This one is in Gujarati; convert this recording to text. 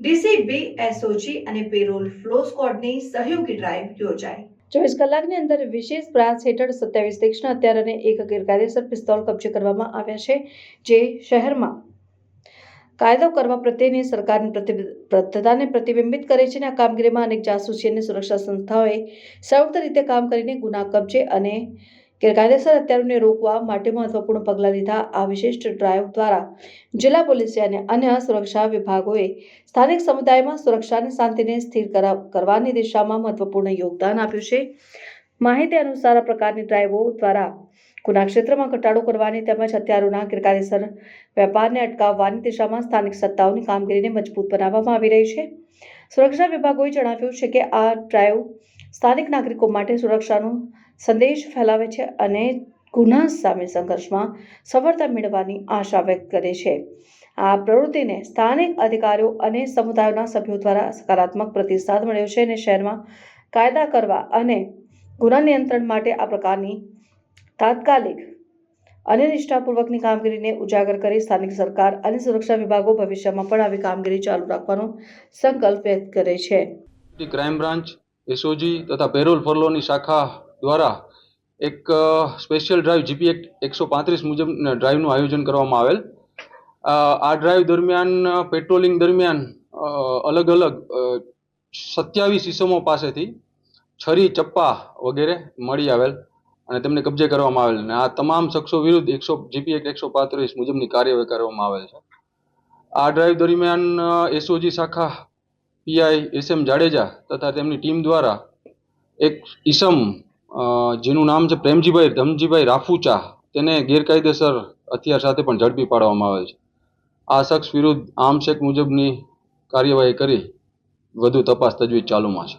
ડીસીબી, એસઓજી અને પેરોલ ફ્લો સ્ક્વોડની સહયોગી ડ્રાઈવ યોજાઈ। 24 કલાકની અંદર વિશેષ બ્રાન્ચ હેઠળ 27 તીક્ષ્ણ હથિયાર અને એક ગેરકાયદેસર પિસ્તોલ કબજે કરવામાં આવ્યા છે, જે શહેરમાં કાયદો કરવા પ્રત્યેની સરકારની પ્રતિબદ્ધતાને પ્રતિબિંબિત કરે છે। આ કામગીરીમાં અનેક જાસૂસી અને સુરક્ષા સંસ્થાઓએ સંયુક્ત રીતે કામ કરીને ગુના કબજે અને ગેરકાયદેસર હથિયારોને રોકવા માટે મહત્વપૂર્ણ પગલાં લીધા। આ વિશિષ્ટ ડ્રાઈવ દ્વારા જિલ્લા પોલીસ અને અન્ય સુરક્ષા વિભાગોએ સ્થાનિક સમુદાયમાં સુરક્ષા અને શાંતિને સ્થિર કરવાની દિશામાં મહત્વપૂર્ણ યોગદાન આપ્યું છે। માહિતી અનુસાર આ પ્રકારની ડ્રાઈવો દ્વારા ગુના ક્ષેત્રમાં ઘટાડો કરવાની તેમજ હથિયારોના ગેરકાયદેસર વેપારને અટકાવવાની દિશામાં સ્થાનિક સત્તાઓની કામગીરીને મજબૂત બનાવવામાં આવી રહી છે। સુરક્ષા વિભાગોએ જણાવ્યું છે કે આ ડ્રાઈવ સ્થાનિક નાગરિકો માટે સુરક્ષાનો સંદેશ ફેલાવે છે અને ગુના સામે સંઘર્ષમાં સફળતા મેળવવાની આશા વ્યક્ત કરે છે। આ પ્રવૃત્તિને સ્થાનિક અધિકારીઓ અને સમુદાયોના સભ્યો દ્વારા સકારાત્મક પ્રતિસાદ મળ્યો છે અને શહેરમાં કાયદા કરવા અને ગુના નિયંત્રણ માટે આ પ્રકારની તાત્કાલિક અને નિષ્ઠાપૂર્વકની કામગીરીને ઉજાગર કરી સ્થાનિક સરકાર અને સુરક્ષા વિભાગો ભવિષ્યમાં પણ આવી કામગીરી ચાલુ રાખવાનો સંકલ્પ વ્યક્ત કરે છે। ક્રાઇમ બ્રાન્ચ, એસઓજી તથા પેરોલ ફરલોની શાખા દ્વારા એક સ્પેશિયલ ડ્રાઈવ જીપી એક્ટ 135 મુજબ ડ્રાઈવનું આયોજન કરવામાં આવેલ। આ ડ્રાઈવ દરમિયાન પેટ્રોલિંગ દરમિયાન અલગ અલગ 27 ઇસમો પાસેથી છરી, ચપ્પા વગેરે મળી આવેલ અને તેમને કબજે કરવામાં આવેલ અને આ તમામ શખ્સો વિરુદ્ધ જીપી એક્ટ 135 મુજબની કાર્યવાહી કરવામાં આવેલ છે। આ ડ્રાઈવ દરમિયાન એસઓજી શાખા પીઆઈ એસએમ જાડેજા તથા તેમની ટીમ દ્વારા એક ઈસમ જેનું નામ છે પ્રેમજીભાઈ ધમજીભાઈ રાફુચા, તેને ગેરકાયદેસર હથિયાર સાથે પણ ઝડપી પાડવામાં આવેલ છે। આ શખ્સ વિરુદ્ધ આર્મ્સ એક્ટ મુજબની કાર્યવાહી કરી વધુ તપાસ તજવીજ ચાલુમાં છે।